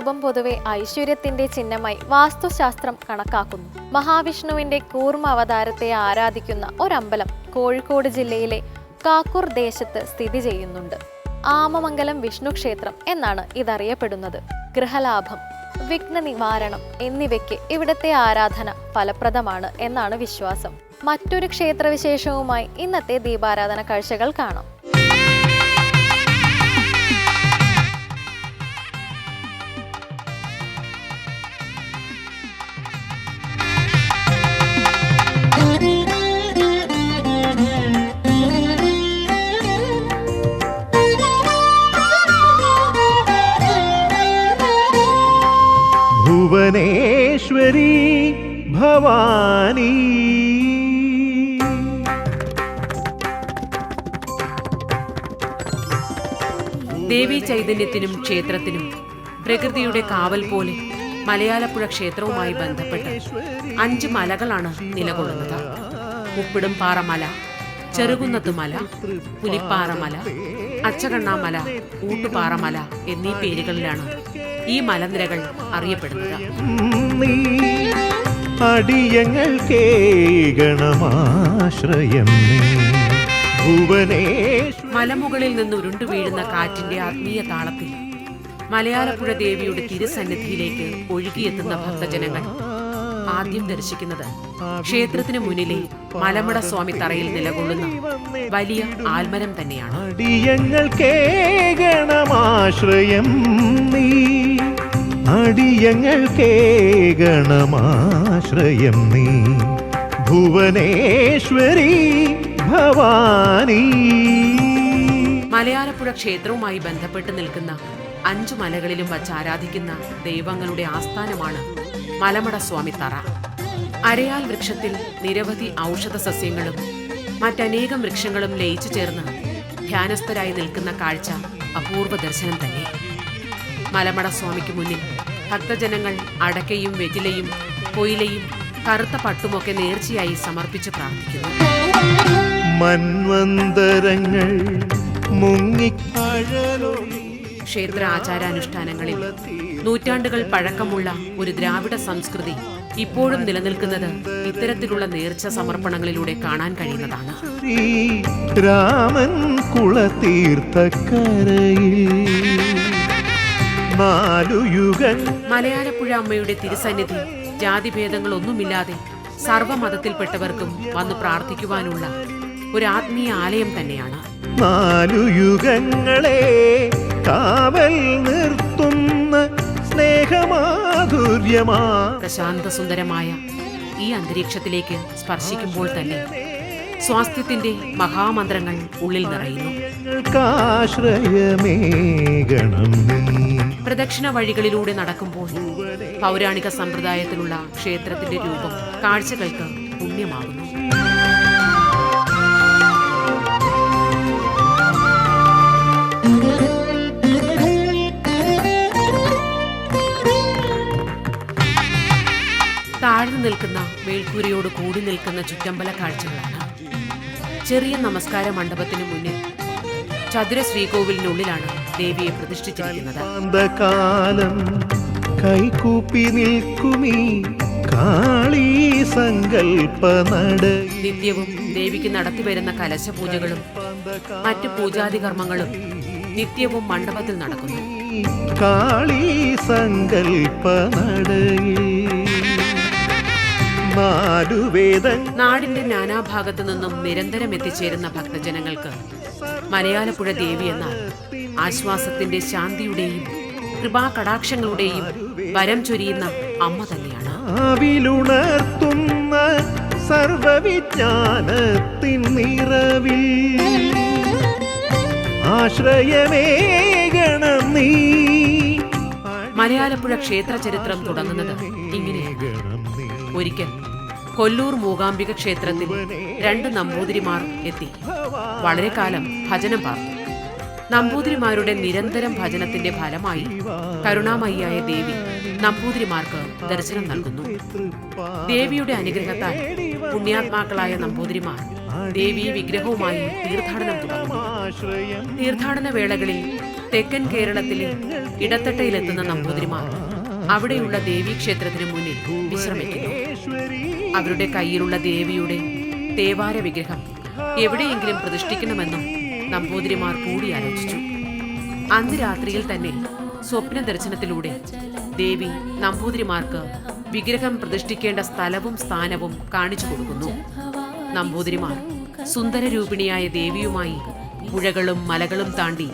രൂപം പൊതുവെ ഐശ്വര്യത്തിന്റെ ചിഹ്നമായി വാസ്തുശാസ്ത്രം കണക്കാക്കുന്നു. മഹാവിഷ്ണുവിന്റെ കൂർമ്മ അവതാരത്തെ ആരാധിക്കുന്ന ഒരമ്പലം കോഴിക്കോട് ജില്ലയിലെ കാക്കൂർ ദേശത്ത് സ്ഥിതി ചെയ്യുന്നുണ്ട്. ആമമംഗലം വിഷ്ണു ക്ഷേത്രം എന്നാണ് ഇതറിയപ്പെടുന്നത്. ഗൃഹലാഭം, വിഘ്ന നിവാരണം എന്നിവയ്ക്ക് ഇവിടുത്തെ ആരാധന ഫലപ്രദമാണ് എന്നാണ് വിശ്വാസം. മറ്റൊരു ക്ഷേത്രവിശേഷവുമായി ഇന്നത്തെ ദീപാരാധന കാഴ്ചകൾ കാണാം. ഭുവനേശ്വരി ഭവാനി ദേവീ ചൈതന്യത്തിനും ക്ഷേത്രത്തിനും പ്രകൃതിയുടെ കാവൽ പോലെ മലയാലപ്പുഴ ക്ഷേത്രവുമായി ബന്ധപ്പെട്ട് 5 മലകളാണ് നിലകൊള്ളുന്നത്. മുപ്പിടുംപാറ മല, ചെറുകുന്നത്തുമല, പുലിപ്പാറമല, അച്ചകണ്ണാമല, ഊട്ടുപാറമല എന്നീ പേരുകളിലാണ് ഈ മലനിരകൾ അറിയപ്പെടുന്നത്. മലമുകളിൽ നിന്ന് ഉരുണ്ടു വീഴുന്ന കാറ്റിന്റെ ആത്മീയ താളത്തിൽ മലയാലപ്പുഴ ദേവിയുടെ തിരുസന്നിധിയിലേക്ക് ഒഴുകിയെത്തുന്ന ഭക്തജനങ്ങൾ ആദ്യം ദർശിക്കുന്നത് ക്ഷേത്രത്തിന് മുന്നിലെ മലമട സ്വാമി തറയിൽ നിലകൊള്ളുന്ന വലിയ ആൽമരം തന്നെയാണ്. അടിയങ്ങൾക്കേകണമാശ്രയം നീ ഭുവനേശ്വരി ഭവാനി. മലയാലപ്പുഴ ക്ഷേത്രവുമായി ബന്ധപ്പെട്ട് നിൽക്കുന്ന 5 മലകളിലും വച്ച് ആരാധിക്കുന്ന ദൈവങ്ങളുടെ ആസ്ഥാനമാണ് മലമട സ്വാമി തറ. അരയാൽ വൃക്ഷത്തിൽ നിരവധി ഔഷധ സസ്യങ്ങളും മറ്റനേകം വൃക്ഷങ്ങളും ലയിച്ചു ചേർന്ന് ധ്യാനസ്ഥരായി നിൽക്കുന്ന കാഴ്ച അപൂർവ ദർശനം തന്നെ. മലമട സ്വാമിക്ക് മുന്നിൽ ഭക്തജനങ്ങൾ അടക്കയും വെറ്റിലയും കൊയിലയും കറുത്ത പട്ടുമൊക്കെ നേർച്ചയായി സമർപ്പിച്ച് പ്രാർത്ഥിക്കുന്നു. മൻവന്തരങ്ങൾ ക്ഷേത്ര ആചാരാനുഷ്ഠാനങ്ങളിൽ നൂറ്റാണ്ടുകൾ പഴക്കമുള്ള ഒരു ദ്രാവിഡ സംസ്കൃതി ഇപ്പോഴും നിലനിൽക്കുന്നത് ഇത്തരത്തിലുള്ള നേർച്ച സമർപ്പണങ്ങളിലൂടെ കാണാൻ കഴിയുന്നതാണ്. രാമൻ മലയാലപ്പുഴ അമ്മയുടെ തിരുസന്നിധി ജാതിഭേദങ്ങളൊന്നുമില്ലാതെ സർവ്വമതത്തിൽപ്പെട്ടവർക്കും വന്ന് പ്രാർത്ഥിക്കുവാനുള്ള ഒരു ആത്മീയ ആലയം തന്നെയാണ്. 4 യുഗങ്ങളെ കാവൽ നിർത്തുന്ന സ്നേഹമാധുര്യമാ പ്രശാന്തസുന്ദരമായ ഈ അന്തരീക്ഷത്തിലേക്ക് സ്പർശിക്കുമ്പോൾ തന്നെ സ്വാസ്ഥ്യത്തിന്റെ മഹാമന്ത്രങ്ങൾ ഉള്ളിൽ നിറയുന്നു. പ്രദക്ഷിണ വഴികളിലൂടെ നടക്കുമ്പോൾ പൗരാണിക സമ്പ്രദായത്തിലുള്ള ക്ഷേത്രത്തിന്റെ രൂപം കാഴ്ചകൾക്ക് പുണ്യമാകുന്നു. താഴ്ന്നു നിൽക്കുന്ന മേൽക്കൂരയോട് കൂടി നിൽക്കുന്ന ചുറ്റമ്പല കാഴ്ചകളാണ്. ചെറിയ നമസ്കാര മണ്ഡപത്തിന് മുന്നിൽ ചതുര ശ്രീകോവിലിനുള്ളിലാണ് ദേവിയെ പ്രതിഷ്ഠിച്ചിരിക്കുന്നത്. നിത്യവും ദേവിക്ക് നടത്തിവരുന്ന കലശപൂജകളും മറ്റ് പൂജാതി കർമ്മങ്ങളും നിത്യവും മണ്ഡപത്തിൽ നടക്കുന്നു. നാടിന്റെ നാനാഭാഗത്തു നിന്നും നിരന്തരം എത്തിച്ചേരുന്ന ഭക്തജനങ്ങൾക്ക് മലയാലപ്പുഴ ദേവി എന്നാൽ ആശ്വാസത്തിന്റെ, ശാന്തിയുടെയും കൃപാകടാക്ഷങ്ങളുടെയും വരം ചൊരിയുന്ന അമ്മ തന്നെയാണ്. സർവവിജ്ഞാനത്തിൻ നിറവിൽ ആശ്രയമേകണം നീ. മലയാലപ്പുഴ ക്ഷേത്ര ചരിത്രം തുടങ്ങുന്നത് ഇങ്ങനെയാണ്. ഒരിക്കൽ കൊല്ലൂർ മൂകാംബിക ക്ഷേത്രത്തിൽ 2 നമ്പൂതിരിമാർ എത്തി വളരെ കാലം ഭജനം പാർത്തു. നമ്പൂതിരിമാരുടെ നിരന്തരം ഭജനത്തിന്റെ ഫലമായി കരുണാമയിയായ ദേവി നമ്പൂതിരിമാർക്ക് ദർശനം നൽകുന്നു. ദേവിയുടെ അനുഗ്രഹത്താൽ പുണ്യാത്മാക്കളായ നമ്പൂതിരിമാർ ദേവീ വിഗ്രഹവുമായി തീർത്ഥാടനം തുടങ്ങുന്നു. ആശ്രയം തീർത്ഥാടന വേളകളിൽ തെക്കൻ കേരളത്തിലെ ഇടത്തട്ടയിലെത്തുന്ന നമ്പൂതിരിമാർ അവിടെയുള്ള ദേവീക്ഷേത്രത്തിനു മുന്നിൽ വിശ്രമിക്കുന്നു. അവരുടെ കയ്യിലുള്ള ദേവിയുടെ തേവാര വിഗ്രഹം എവിടെയെങ്കിലും പ്രതിഷ്ഠിക്കണമെന്നും നമ്പൂതിരിമാർ കൂടിയാലോചിച്ചു. അന്ന് രാത്രിയിൽ തന്നെ സ്വപ്ന ദർശനത്തിലൂടെ ദേവി നമ്പൂതിരിമാർക്ക് വിഗ്രഹം പ്രതിഷ്ഠിക്കേണ്ട സ്ഥലവും സ്ഥാനവും കാണിച്ചു കൊടുക്കുന്നു. നമ്പൂതിരിമാർ സുന്ദരരൂപിണിയായ ദേവിയുമായി പുഴകളും മലകളും താണ്ടി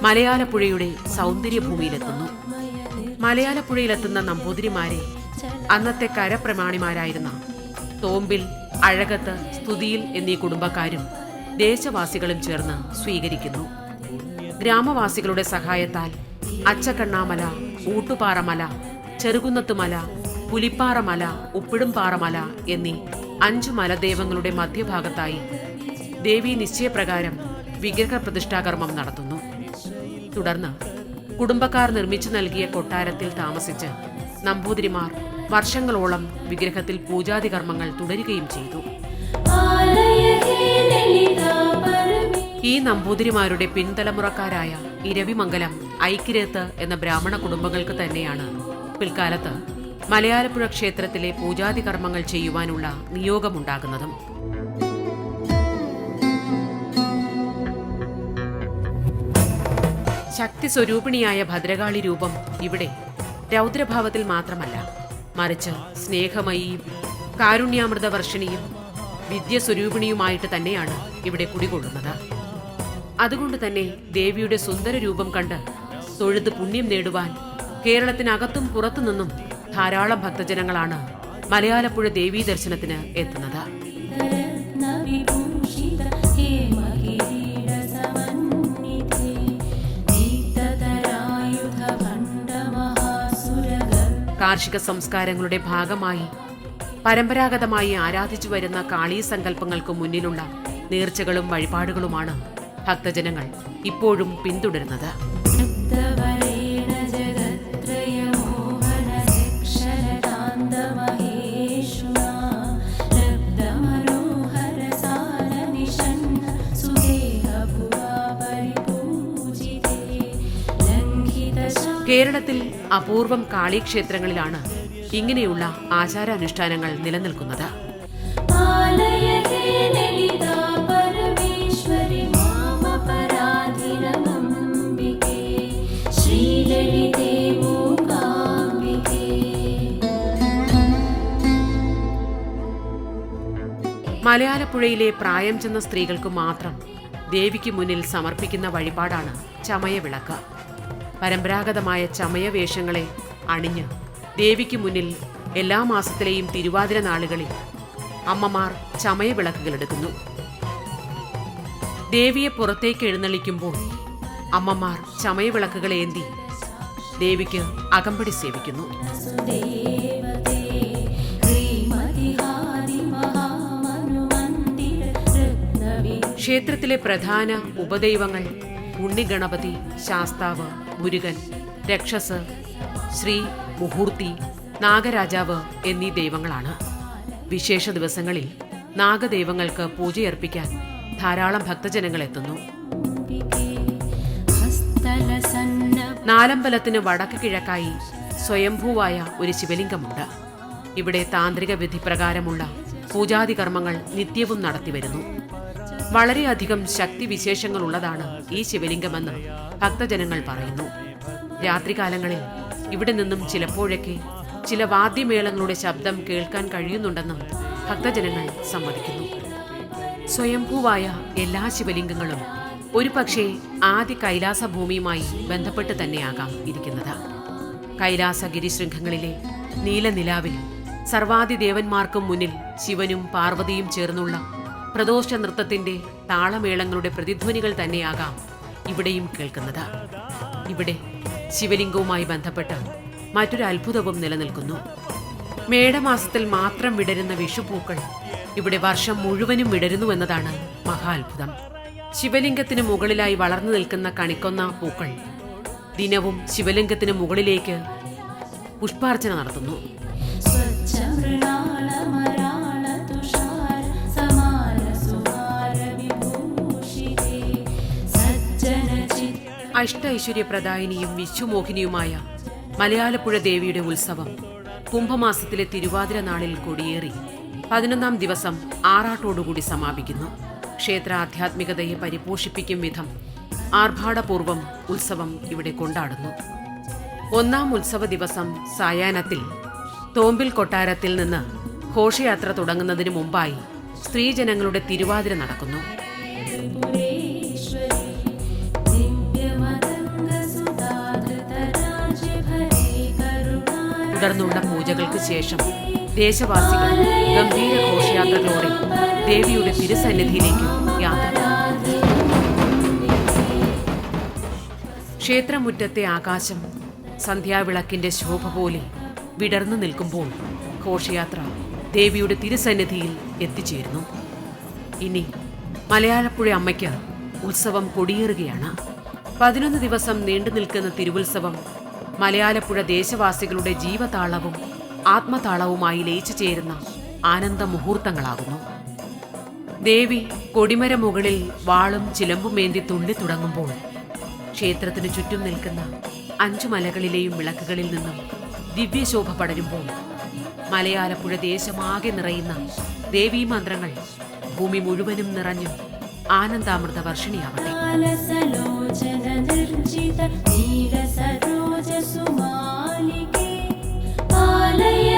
മലയാലപ്പുഴയുടെ സൗന്ദര്യഭൂമിയിലെത്തുന്നു. മലയാലപ്പുഴയിലെത്തുന്ന നമ്പൂതിരിമാരെ അന്നത്തെ കരപ്രമാണിമാരായിരുന്ന തോമ്പിൽ, അഴകത്ത്, സ്തുതിയിൽ എന്നീ കുടുംബക്കാരും ദേശവാസികളും ചേർന്ന് സ്വീകരിക്കുന്നു. ഗ്രാമവാസികളുടെ സഹായത്താൽ അച്ചക്കണ്ണാമല, ഊട്ടുപാറമല, ചെറുകുന്നത്തുമല, പുലിപ്പാറമല, ഉപ്പിടുംപാറമല എന്നീ 5 മലദൈവങ്ങളുടെ മധ്യഭാഗത്തായി ദേവി നിശ്ചയപ്രകാരം വിഗ്രഹ പ്രതിഷ്ഠാകർമ്മം നടത്തുന്നു. തുടർന്ന് കുടുംബക്കാർ നിർമ്മിച്ചു നൽകിയ കൊട്ടാരത്തിൽ താമസിച്ച് നമ്പൂതിരിമാർ വർഷങ്ങളോളം വിഗ്രഹത്തിൽ പൂജാതി കർമ്മങ്ങൾ തുടരുകയും ചെയ്തു. ഈ നമ്പൂതിരിമാരുടെ പിൻതലമുറക്കാരായ ഇരവിമംഗലം, ഐക്കിരത്ത് എന്ന ബ്രാഹ്മണ കുടുംബങ്ങൾക്ക് തന്നെയാണ് പിൽക്കാലത്ത് മലയാലപ്പുഴ ക്ഷേത്രത്തിലെ പൂജാതി കർമ്മങ്ങൾ ചെയ്യുവാനുള്ള നിയോഗമുണ്ടാകുന്നതും. ശക്തി സ്വരൂപിണിയായ ഭദ്രകാളി രൂപം ഇവിടെ രൗദ്രഭാവത്തിൽ മാത്രമല്ല, മറിച്ച് സ്നേഹമയിയും കാരുണ്യാമൃത വർഷിണിയും വിദ്യസ്വരൂപിണിയുമായിട്ട് തന്നെയാണ് ഇവിടെ കുടികൊള്ളുന്നത്. അതുകൊണ്ട് തന്നെ ദേവിയുടെ സുന്ദര രൂപം കണ്ട് തൊഴുത് പുണ്യം നേടുവാൻ കേരളത്തിനകത്തും പുറത്തുനിന്നും ധാരാളം ഭക്തജനങ്ങളാണ് മലയാലപ്പുഴ ദേവീ ദർശനത്തിന് എത്തുന്നത്. കാർഷിക സംസ്കാരങ്ങളുടെ ഭാഗമായി പരമ്പരാഗതമായി ആരാധിച്ചു വരുന്ന കാളീ സങ്കല്പങ്ങൾക്ക് മുന്നിലുള്ള നേർച്ചകളും വഴിപാടുകളുമാണ് ഭക്തജനങ്ങൾ ഇപ്പോഴും പിന്തുടരുന്നത്. കേരളത്തിൽ അപൂർവം കാളീക്ഷേത്രങ്ങളിലാണ് ഇങ്ങനെയുള്ള ആചാരാനുഷ്ഠാനങ്ങൾ നിലനിൽക്കുന്നത്. മലയാലപ്പുഴയിലെ പ്രായം ചെന്ന സ്ത്രീകൾക്ക് മാത്രം ദേവിക്ക് മുന്നിൽ സമർപ്പിക്കുന്ന വഴിപാടാണ് ചമയവിളക്ക്. പരമ്പരാഗതമായ ചമയവേഷങ്ങളെ അണിഞ്ഞ് ദേവിക്ക് മുന്നിൽ എല്ലാ മാസത്തിലെയും തിരുവാതിര നാളുകളിൽ അമ്മമാർ ചമയവിളക്കുകൾ എടുക്കുന്നു. ദേവിയെ പുറത്തേക്ക് എഴുന്നള്ളിക്കുമ്പോൾ അമ്മമാർ ചമയവിളക്കുകൾ ഏന്തി ദേവിക്ക് അകമ്പടി സേവിക്കുന്നു. ക്ഷേത്രത്തിലെ പ്രധാന ഉപദൈവങ്ങൾ ഉണ്ണിഗണപതി, ശാസ്താവ്, മുരുകൻ, രക്ഷസ്, ശ്രീ, മുഹൂർത്തി, നാഗരാജാവ് എന്നീ ദൈവങ്ങളാണ്. വിശേഷ ദിവസങ്ങളിൽ നാഗദൈവങ്ങൾക്ക് പൂജയർപ്പിക്കാൻ ധാരാളം ഭക്തജനങ്ങൾ എത്തുന്നു. നാലമ്പലത്തിന് വടക്ക് കിഴക്കായി സ്വയംഭൂവായ ഒരു ശിവലിംഗമുണ്ട്. ഇവിടെ താന്ത്രിക വിധി പ്രകാരമുള്ള പൂജാതി കർമ്മങ്ങൾ നിത്യവും നടത്തിവരുന്നു. വളരെയധികം ശക്തിവിശേഷങ്ങളുള്ളതാണ് ഈ ശിവലിംഗമെന്ന് ഭക്തജനങ്ങൾ പറയുന്നു. രാത്രികാലങ്ങളിൽ ഇവിടെ നിന്നും ചിലപ്പോഴൊക്കെ ചില വാദ്യമേളങ്ങളുടെ ശബ്ദം കേൾക്കാൻ കഴിയുന്നുണ്ടെന്നും ഭക്തജനങ്ങൾ സമ്മതിക്കുന്നു. സ്വയംഭൂവായ എല്ലാ ശിവലിംഗങ്ങളും ഒരുപക്ഷേ ആദ്യ കൈലാസ ഭൂമിയുമായി ബന്ധപ്പെട്ട് തന്നെയാകാം ഇരിക്കുന്നത്. കൈലാസഗിരിശൃംഖങ്ങളിലെ നീലനിലാവിൽ സർവാദി ദേവന്മാർക്കും മുന്നിൽ ശിവനും പാർവതിയും ചേർന്നുള്ള പ്രദോഷ നൃത്തത്തിന്റെ താളമേളങ്ങളുടെ പ്രതിധ്വനികൾ തന്നെയാകാം ഇവിടെയും കേൾക്കുന്നത്. ഇവിടെ ശിവലിംഗവുമായി ബന്ധപ്പെട്ട് മറ്റൊരു അത്ഭുതവും നിലനിൽക്കുന്നു. മേടമാസത്തിൽ മാത്രം വിടരുന്ന വിഷുപൂക്കൾ ഇവിടെ വർഷം മുഴുവനും വിടരുന്നു എന്നതാണ് മഹാത്ഭുതം. ശിവലിംഗത്തിന് മുകളിലായി വളർന്നു നിൽക്കുന്ന കണിക്കൊന്ന പൂക്കൾ ദിനവും ശിവലിംഗത്തിന് മുകളിലേക്ക് പുഷ്പാർച്ചന നടത്തുന്നു. അഷ്ടൈശ്വര്യപ്രദായിനിയും വിശ്വമോഹിനിയുമായ മലയാലപ്പുഴ ദേവിയുടെ ഉത്സവം കുംഭമാസത്തിലെ തിരുവാതിര നാളിൽ കൊടിയേറി 11-ാം ദിവസം ആറാട്ടോടുകൂടി സമാപിക്കുന്നു. ക്ഷേത്ര ആധ്യാത്മികതയെ പരിപോഷിപ്പിക്കും വിധം ആർഭാടപൂർവം ഉത്സവം ഇവിടെ കൊണ്ടാടുന്നു. 1-ാം ഉത്സവ ദിവസം സായാഹ്നത്തിൽ തോമ്പിൽ കൊട്ടാരത്തിൽ നിന്ന് ഘോഷയാത്ര തുടങ്ങുന്നതിന് മുമ്പായി സ്ത്രീജനങ്ങളുടെ തിരുവാതിര നടക്കുന്നു. തുടർന്നുള്ള പൂജകൾക്ക് ശേഷം ദേശവാസികൾ ഗംഭീര ഘോഷയാത്രകളോടെ ദേവിയുടെ തിരുസന്നിധിയിലേക്ക് യാത്ര തുടങ്ങും. ക്ഷേത്രമുറ്റത്തെ ആകാശം സന്ധ്യാവിളക്കിന്റെ ശോഭ പോലെ വിടർന്നു നിൽക്കുമ്പോൾ ഘോഷയാത്ര ദേവിയുടെ തിരുസന്നിധിയിൽ എത്തിച്ചേരുന്നു. ഇനി മലയാലപ്പുഴ അമ്മയ്ക്ക് ഉത്സവം കൊടിയേറുകയാണ്. 11 ദിവസം നീണ്ടു നിൽക്കുന്ന തിരുവുത്സവം മലയാലപ്പുഴ ദേശവാസികളുടെ ജീവതാളവും ആത്മതാളവുമായി ലയിച്ചു ചേരുന്ന ആനന്ദ മുഹൂർത്തങ്ങളാകുന്നു. ദേവി കൊടിമര മുകളിൽ വാളും ചിലമ്പുമേന്തി തുള്ളി തുടങ്ങുമ്പോൾ ക്ഷേത്രത്തിനു ചുറ്റും നിൽക്കുന്ന 5 മലകളിലെയും വിളക്കുകളിൽ നിന്നും ദിവ്യശോഭ പടരുമ്പോൾ മലയാലപ്പുഴ ദേശമാകെ നിറയുന്ന ദേവീമന്ത്രങ്ങൾ ഭൂമി മുഴുവനും നിറഞ്ഞു ആനന്ദാമൃത വർഷിണിയാവട്ടെ. നീലസരോജസുമാലികേ ആലയ